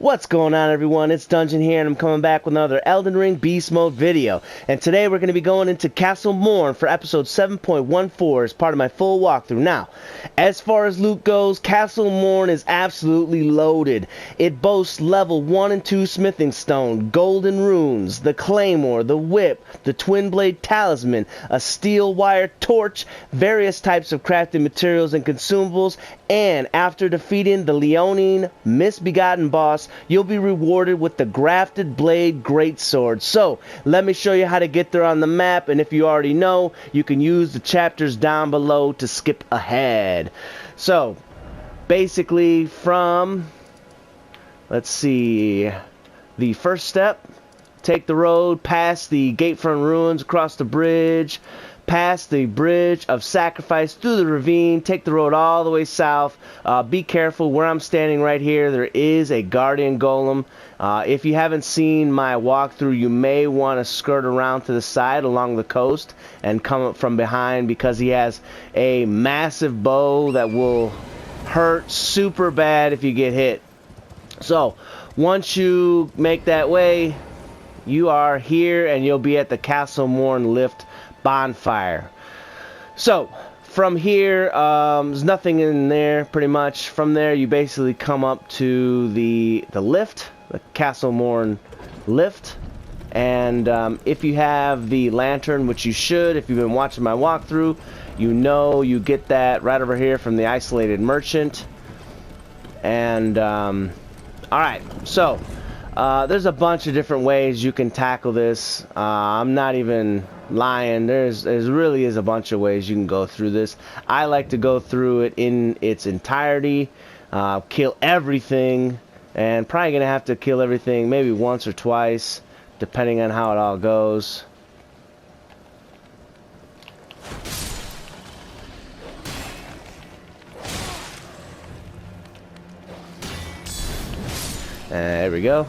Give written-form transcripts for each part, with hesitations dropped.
What's going on, everyone? It's Dungeon here, and I'm coming back with another Elden Ring Beast Mode video. And today we're going to be going into Castle Morne for episode 7.14 as part of my full walkthrough. Now, as far as loot goes, Castle Morne is absolutely loaded. It boasts level 1 and 2 smithing stone, golden runes, the claymore, the whip, the twinblade talisman, a steel wire torch, various types of crafted materials and consumables, and after defeating the Leonine Misbegotten boss, you'll be rewarded with the Grafted Blade Greatsword. So, let me show you how to get there on the map, and if you already know, you can use the chapters down below to skip ahead. So, basically from, let's see, the first step, take the road past the Gatefront ruins, across the bridge, past the bridge of sacrifice, through the ravine, take the road all the way south. Be careful where I'm standing right here. There is a guardian golem. If you haven't seen my walkthrough, you may want to skirt around to the side along the coast and come up from behind, because he has a massive bow that will hurt super bad if you get hit. So once you make that way, you are here and you'll be at the Castle Morne lift bonfire. So from here, there's nothing in there pretty much. From there you basically come up to the lift, the Castle Morne lift, and if you have the lantern, which you should if you've been watching my walkthrough, you know you get that right over here from the isolated merchant. And alright, so there's a bunch of different ways you can tackle this. I'm not even lying. There really is a bunch of ways you can go through this. I like to go through it in its entirety, kill everything, and probably gonna have to kill everything maybe once or twice, depending on how it all goes. There we go.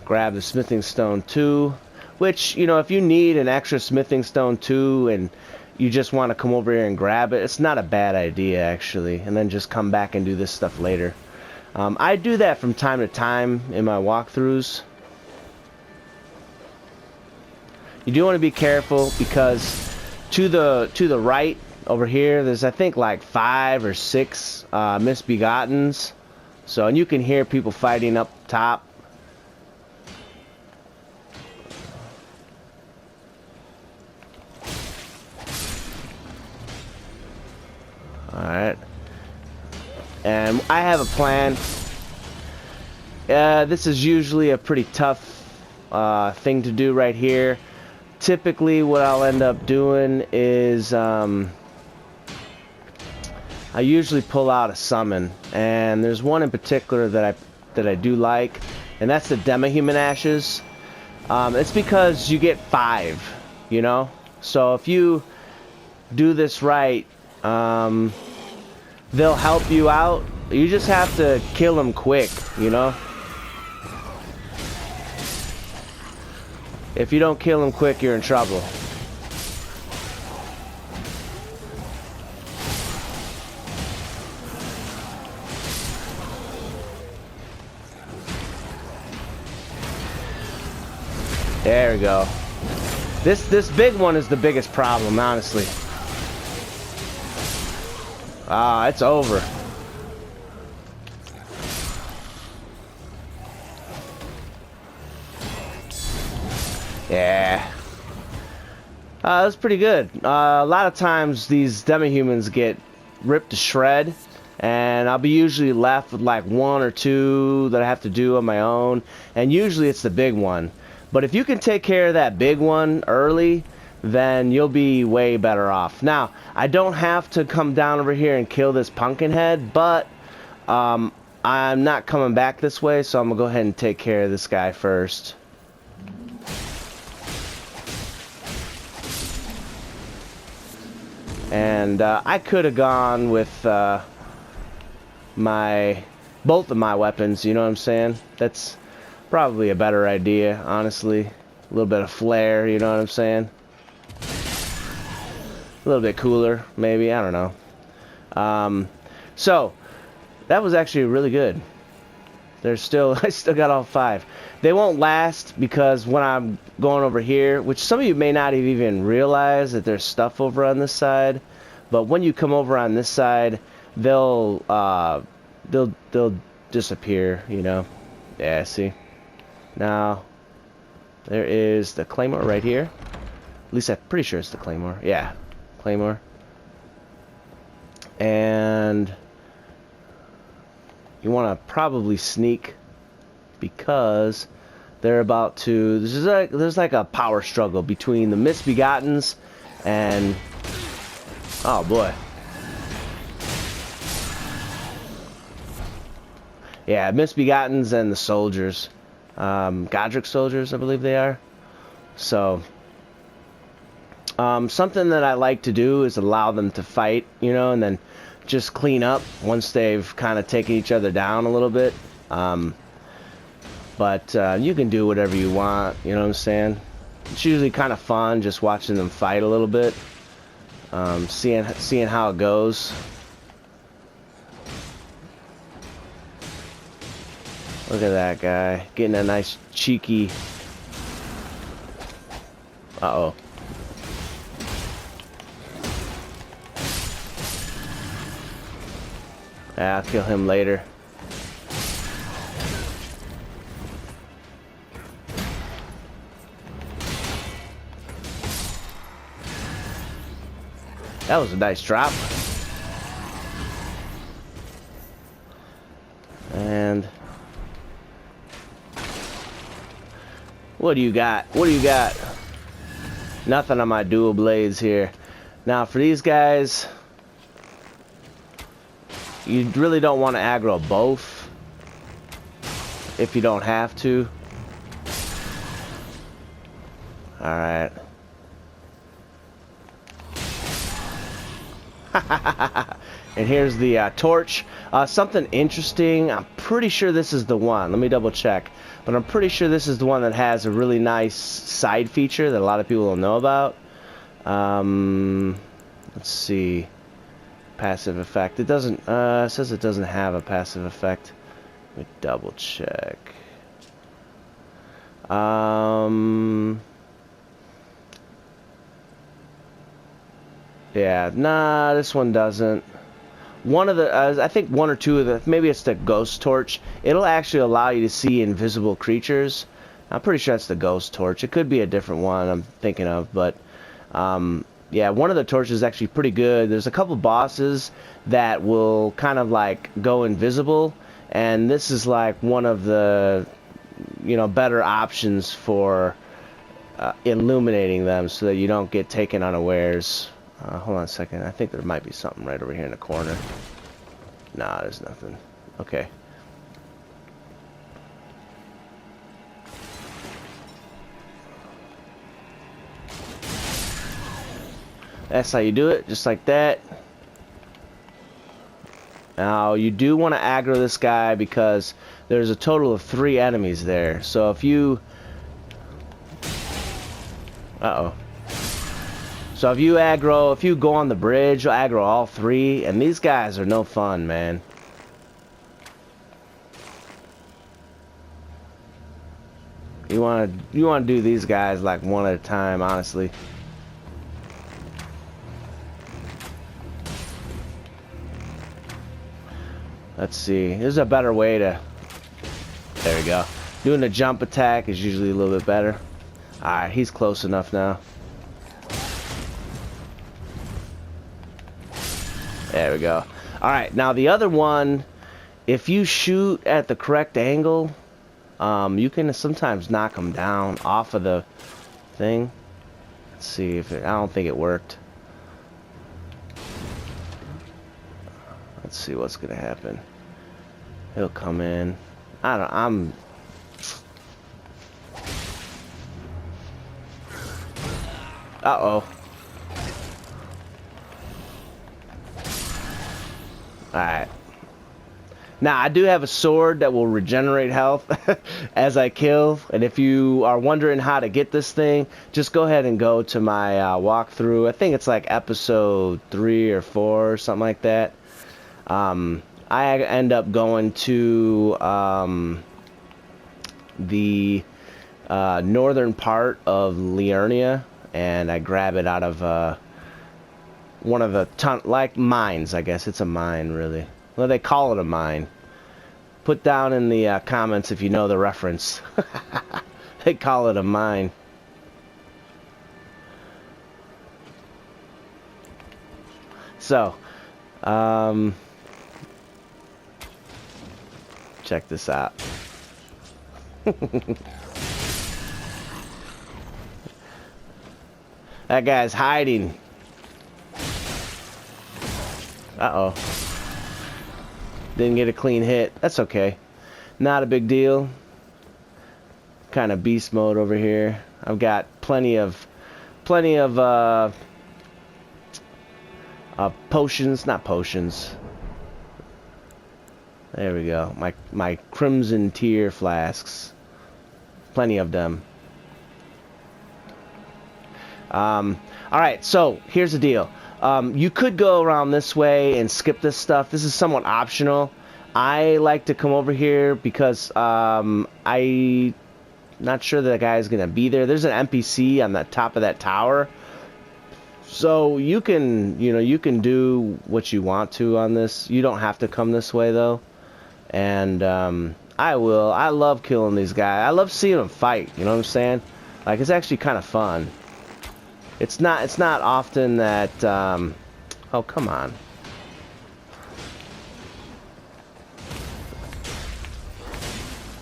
Grab the smithing stone 2, which, you know, if you need an extra smithing stone 2 and you just want to come over here and grab it, it's not a bad idea actually, and then just come back and do this stuff later. I do that from time to time in my walkthroughs. You do want to be careful, because to the right over here there's, I think, like 5 or 6 misbegottens. So, and you can hear people fighting up top. Alright. And I have a plan. This is usually a pretty tough thing to do right here. Typically what I'll end up doing is I usually pull out a summon, and there's one in particular that I do like, and that's the Demi-Human Ashes. It's because you get 5, you know? So if you do this right, they'll help you out. You just have to kill them quick, you know? If you don't kill them quick, you're in trouble. There we go. This big one is the biggest problem, honestly. Ah, it's over. Yeah. That's pretty good. A lot of times these demi-humans get ripped to shred, and I'll be usually left with like 1 or 2 that I have to do on my own, and usually it's the big one. But if you can take care of that big one early, then you'll be way better off. Now, I don't have to come down over here and kill this pumpkin head, but I'm not coming back this way, so I'm going to go ahead and take care of this guy first. And I could have gone with both of my weapons, you know what I'm saying? That's probably a better idea, honestly. A little bit of flair, you know what I'm saying? A little bit cooler, maybe, I don't know. So, that was actually really good. There's still, I still got all 5. They won't last because when I'm going over here, which some of you may not have even realized that there's stuff over on this side, but when you come over on this side, they'll disappear, you know. Yeah, see. Now, there is the claymore right here. At least I'm pretty sure it's the claymore. Yeah, claymore. And you want to probably sneak because they're about to. There's like a power struggle between the Misbegottens and. Oh boy. Yeah, Misbegottens and the soldiers. Godric soldiers, I believe they are. So, something that I like to do is allow them to fight, you know, and then just clean up once they've kind of taken each other down a little bit. But you can do whatever you want, you know what I'm saying? It's usually kind of fun just watching them fight a little bit, seeing how it goes. Look at that guy getting a nice cheeky. Uh-oh. Yeah, I'll kill him later. That was a nice drop. And what do you got? What do you got? Nothing on my dual blades here. Now for these guys, you really don't want to aggro both if you don't have to. Alright. And here's the torch. Something interesting. I'm pretty sure this is the one. Let me double check. But I'm pretty sure this is the one that has a really nice side feature that a lot of people don't know about. Let's see. Passive effect. It doesn't. It says it doesn't have a passive effect. Let me double check. Yeah, nah, this one doesn't. One of the, I think one or two of the, maybe it's the ghost torch. It'll actually allow you to see invisible creatures. I'm pretty sure that's the ghost torch. It could be a different one I'm thinking of, but yeah, one of the torches is actually pretty good. There's a couple bosses that will kind of like go invisible, and this is like one of the, you know, better options for illuminating them so that you don't get taken unawares. Hold on a second. I think there might be something right over here in the corner. Nah, there's nothing. Okay. That's how you do it, just like that. Now, you do want to aggro this guy because there's a total of 3 enemies there. So if you... Uh-oh. So if you aggro, if you go on the bridge, you'll aggro all 3, and these guys are no fun, man. You wanna do these guys like one at a time, honestly. Let's see. There's a better way to. There we go. Doing a jump attack is usually a little bit better. All right, he's close enough now. There we go. Alright, now the other one, if you shoot at the correct angle, you can sometimes knock them down off of the thing. Let's see if it, I don't think it worked. Let's see what's gonna happen. He'll come in. I'm uh-oh. Alright. Now, I do have a sword that will regenerate health as I kill. And if you are wondering how to get this thing, just go ahead and go to my walkthrough. I think it's like episode 3 or 4 or something like that. I end up going to the northern part of Leonia, and I grab it out of one of the like mines. I guess it's a mine, really. Well, they call it a mine. Put down in the comments if you know the reference. They call it a mine. So, check this out. That guy's hiding. Uh-oh. Didn't get a clean hit. That's okay. Not a big deal. Kind of beast mode over here. I've got plenty of potions, not potions. There we go. My crimson tier flasks. Plenty of them. Alright, so here's the deal. You could go around this way and skip this stuff. This is somewhat optional. I like to come over here because I'm not sure that guy's gonna be there. There's an NPC on the top of that tower. So you can, you can do what you want to on this. You don't have to come this way though. And I will. I love killing these guys. I love seeing them fight. You know what I'm saying? Like, it's actually kind of fun. It's not often that. Oh, come on.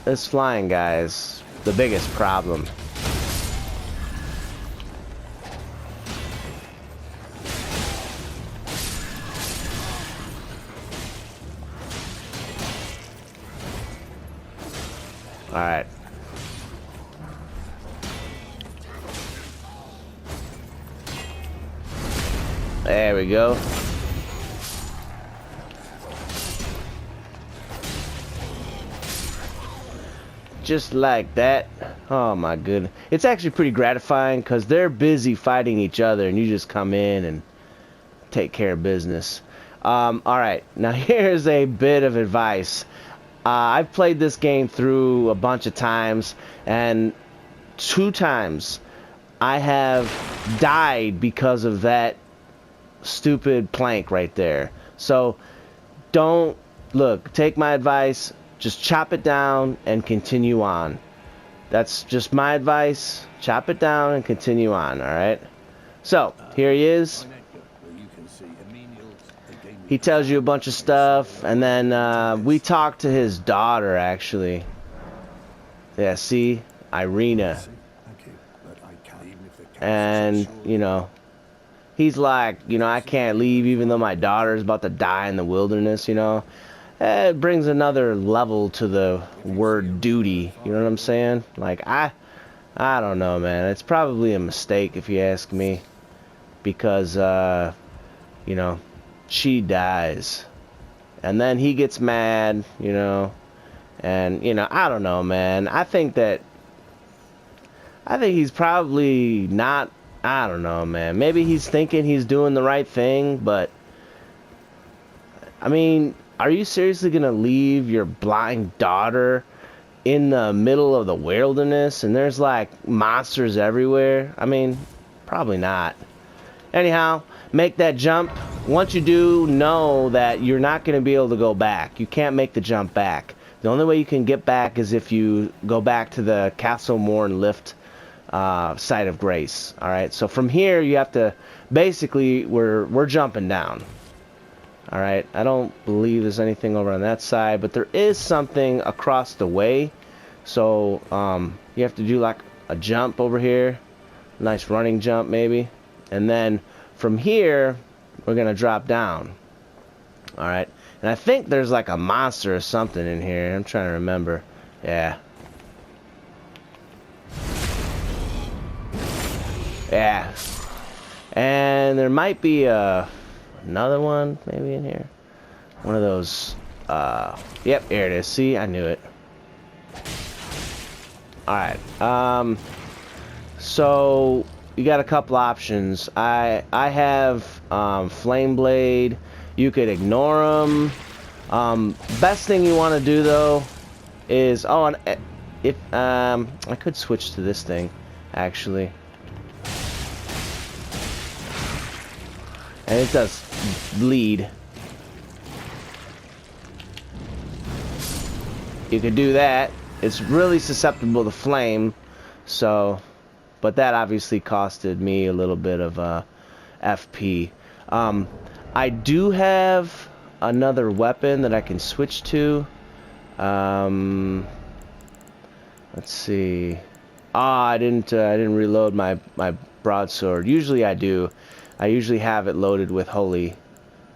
This flying guy is the biggest problem. All right. There we go. Just like that. Oh my goodness. It's actually pretty gratifying because they're busy fighting each other and you just come in and take care of business. Alright, now here's a bit of advice. I've played this game through a bunch of times, and 2 times I have died because of that stupid plank right there. So don't take my advice, just chop it down and continue on. That's just my advice. Chop it down and continue on. All right, so here he is. He tells you a bunch of stuff, and then we talk to his daughter, actually. Yeah, see, Irina. And he's like, I can't leave even though my daughter's about to die in the wilderness, It brings another level to the word duty, you know what I'm saying? Like, I don't know, man. It's probably a mistake if you ask me, because, she dies. And then he gets mad, and, I don't know, man. I think he's probably not. I don't know, man. Maybe he's thinking he's doing the right thing, but I mean, are you seriously gonna leave your blind daughter in the middle of the wilderness and there's like monsters everywhere? I mean, probably not. Anyhow, make that jump. Once you do, know that you're not gonna be able to go back. You can't make the jump back. The only way you can get back is if you go back to the Castle Morne lift site of grace. Alright, so from here you have to basically we're jumping down. Alright, I don't believe there's anything over on that side, but there is something across the way. So you have to do like a jump over here. Nice running jump maybe. And then from here we're gonna drop down. Alright, and I think there's like a monster or something in here. I'm trying to remember. Yeah. Yeah. And there might be another one maybe in here. One of those. Yep, here it is. See, I knew it. Alright. So you got a couple options. I have flame blade. You could ignore them. Best thing you want to do though is, oh, and if I could switch to this thing actually, and it does bleed. You could do that. It's really susceptible to flame, so, but that obviously costed me a little bit of FP. I do have another weapon that I can switch to. Let's see. I didn't reload my broadsword. Usually I do. I usually have it loaded with holy,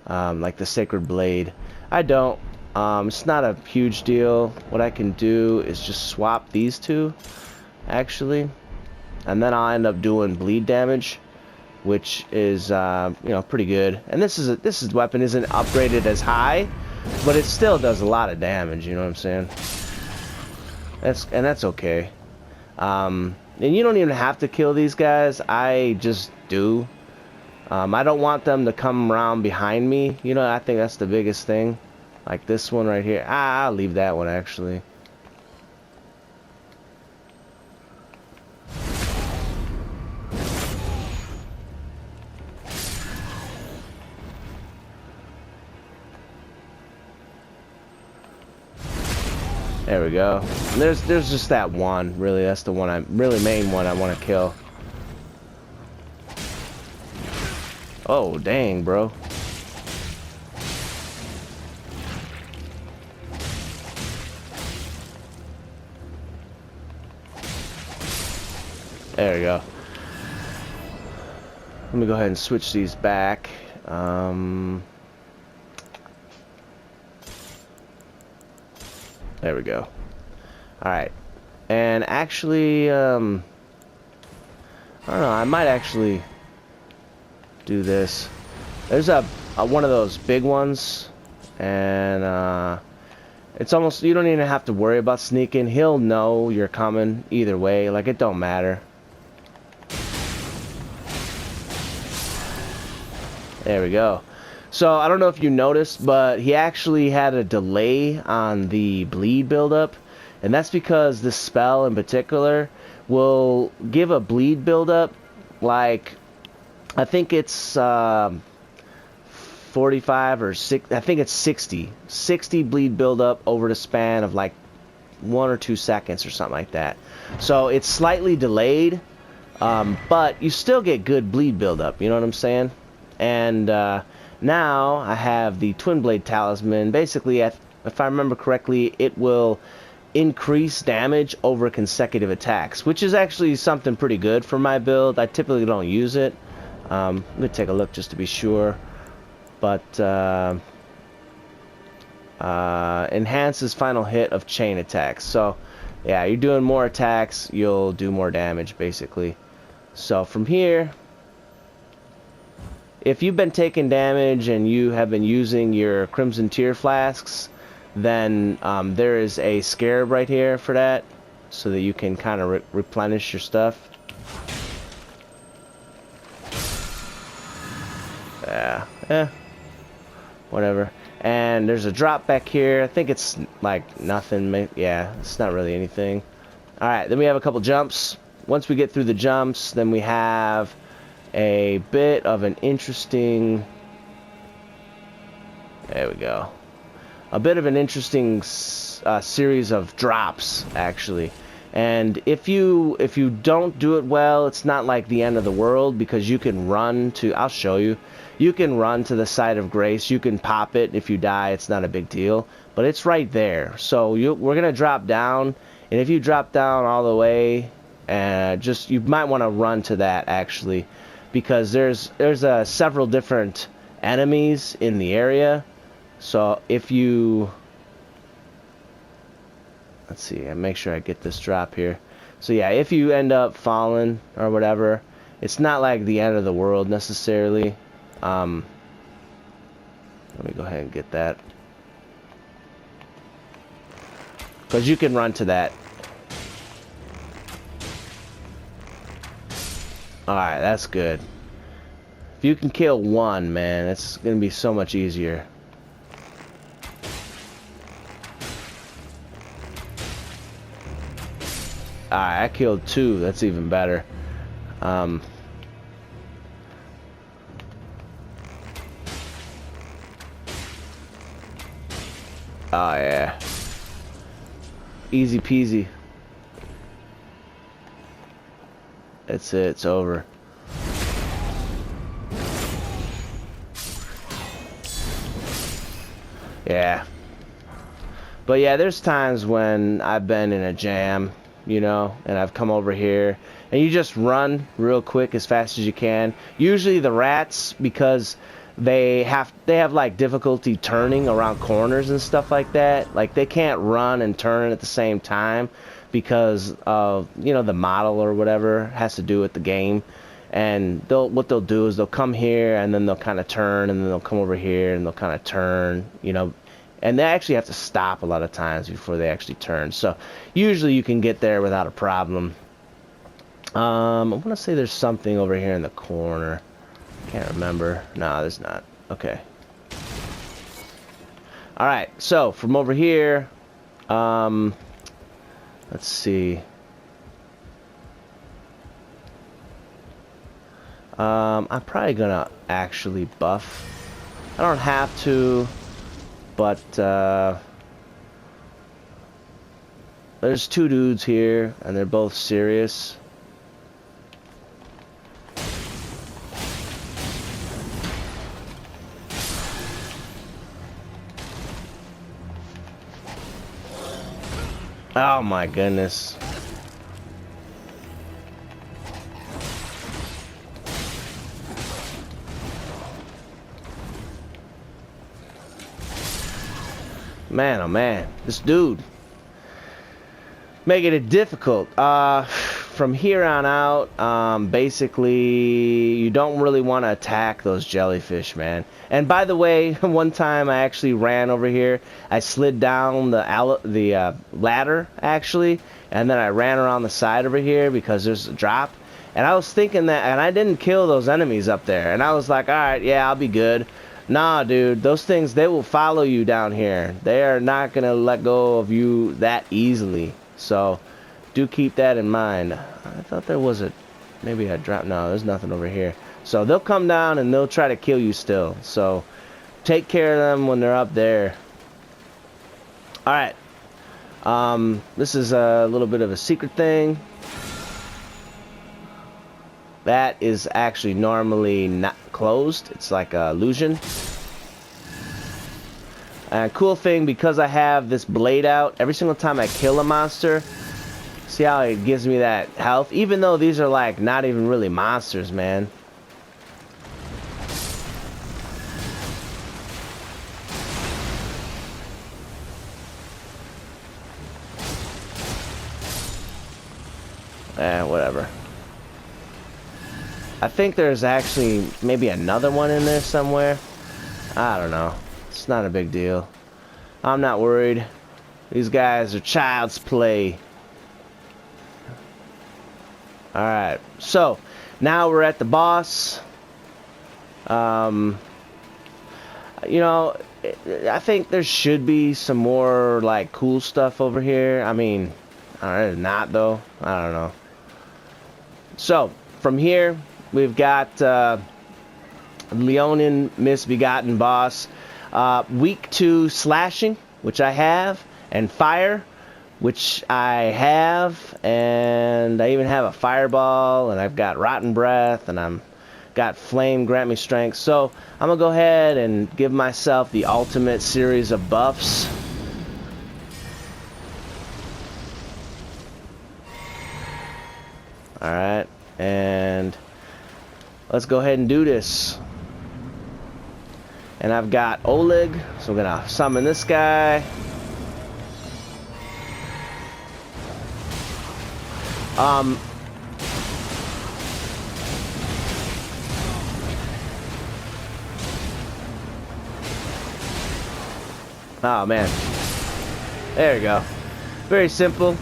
like the sacred blade. I don't. It's not a huge deal. What I can do is just swap these two, actually, and then I'll end up doing bleed damage, which is you know, pretty good. And this weapon isn't upgraded as high, but it still does a lot of damage. You know what I'm saying? That's okay. And you don't even have to kill these guys. I just do. I don't want them to come around behind me. You know, I think that's the biggest thing. Like this one right here. I'll leave that one actually. There we go. And there's just that one. Really, that's the one main one I want to kill. Oh, dang, bro. There we go. Let me go ahead and switch these back. There we go. Alright. And actually, I don't know, I might actually do this. There's a one of those big ones, and it's almost, you don't even have to worry about sneaking. He'll know you're coming either way. Like, it don't matter. There we go. So, I don't know if you noticed, but he actually had a delay on the bleed buildup. And that's because this spell in particular will give a bleed buildup, like, I think it's 45 or 6, I think it's 60 bleed buildup over the span of like 1 or 2 seconds or something like that. So it's slightly delayed, but you still get good bleed buildup, you know what I'm saying? And now I have the twinblade talisman. Basically, if I remember correctly, it will increase damage over consecutive attacks, which is actually something pretty good for my build. I typically don't use it. Let me take a look just to be sure. But enhances final hit of chain attacks. So yeah, you're doing more attacks, you'll do more damage basically. So from here, if you've been taking damage and you have been using your Crimson Tear flasks, then there is a scarab right here for that, so that you can kind of replenish your stuff. Yeah, whatever. And there's a drop back here. I think it's like nothing. Yeah, it's not really anything. Alright, then we have a couple jumps. Once we get through the jumps, then we have a bit of an interesting... There we go. A bit of an interesting series of drops, actually. And if you don't do it well, it's not like the end of the world, because you can run to... I'll show you. You can run to the site of grace. You can pop it. If you die, it's not a big deal. But it's right there. So we're going to drop down. And if you drop down all the way, you might want to run to that, actually. Because there's several different enemies in the area. So if you... Let's see, I make sure I get this drop here. So yeah, if you end up falling or whatever, it's not like the end of the world necessarily. Let me go ahead and get that, because you can run to that. Alright, that's good. If you can kill one, man, it's gonna be so much easier. Alright, I killed 2. That's even better. Oh yeah. Easy peasy. That's it, it's over. Yeah. But yeah, there's times when I've been in a jam, you know, and I've come over here, and you just run real quick as fast as you can. Usually the rats, because they have like difficulty turning around corners and stuff like that. Like they can't run and turn at the same time because of, you know, the model or whatever has to do with the game. And what they'll do is they'll come here and then they'll kind of turn, and then they'll come over here and they'll kind of turn, you know. And they actually have to stop a lot of times before they actually turn. So usually you can get there without a problem. I want to say there's something over here in the corner. Can't remember. No, there's not. Okay. Alright, so from over here, let's see. I'm probably gonna actually buff. I don't have to, but there's 2 dudes here, and they're both serious. Oh my goodness. Man, oh man, this dude making it difficult. From here on out, basically, you don't really want to attack those jellyfish, man. And by the way, one time I actually ran over here. I slid down the ladder, actually, and then I ran around the side over here because there's a drop. And I was thinking that, and I didn't kill those enemies up there. And I was like, all right, yeah, I'll be good. Nah, dude, those things, they will follow you down here. They are not going to let go of you that easily. So, do keep that in mind. I thought there was maybe a drop. No, there's nothing over here. So, they'll come down and they'll try to kill you still. So, take care of them when they're up there. Alright. This is a little bit of a secret thing. That is actually normally not closed. It's like an illusion. And cool thing, because I have this blade out, every single time I kill a monster, see how it gives me that health? Even though these are like not even really monsters, man. Whatever. I think there's actually maybe another one in there somewhere. I don't know. It's not a big deal. I'm not worried. These guys are child's play. Alright, so now we're at the boss. You know, I think there should be some more like cool stuff over here. I mean, there's not though. I don't know. So from here we've got Leonine Misbegotten boss. Weak to slashing, which I have, and fire, which I have, and I even have a fireball, and I've got rotten breath, and I'm got flame, grant me strength. So I'm gonna go ahead and give myself the ultimate series of buffs. Alright, and let's go ahead and do this. And I've got Oleg, so I'm gonna summon this guy. Oh man, there you go. Very simple.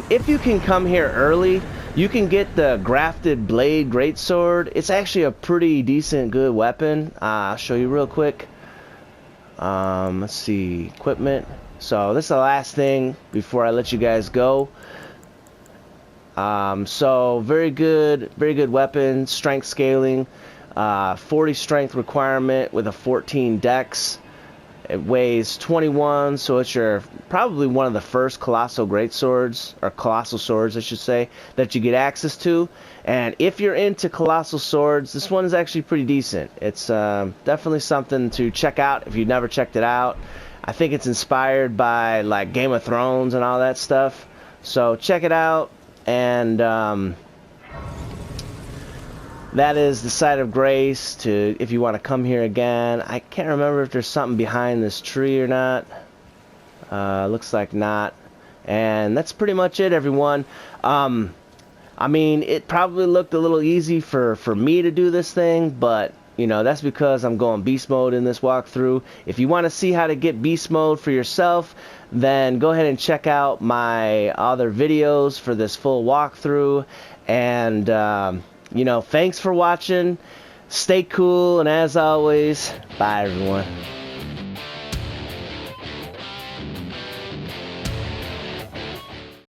If you can come here early, you can get the Grafted Blade Greatsword. It's actually a pretty decent, good weapon. I'll show you real quick. Let's see, equipment. So this is the last thing before I let you guys go. So very good weapon, strength scaling, 40 strength requirement with a 14 dex. It weighs 21, so it's probably one of the first colossal greatswords, or colossal swords I should say, that you get access to. And if you're into colossal swords, this one is actually pretty decent. It's definitely something to check out if you've never checked it out. I think it's inspired by like Game of Thrones and all that stuff. So check it out. And that is the site of grace if you want to come here again. I can't remember if there's something behind this tree or not. Looks like not. And that's pretty much it, everyone. I mean, it probably looked a little easy for me to do this thing, but you know, that's because I'm going beast mode in this walkthrough. If you want to see how to get beast mode for yourself, then go ahead and check out my other videos for this full walkthrough. And you know, thanks for watching. Stay cool, and as always, bye everyone.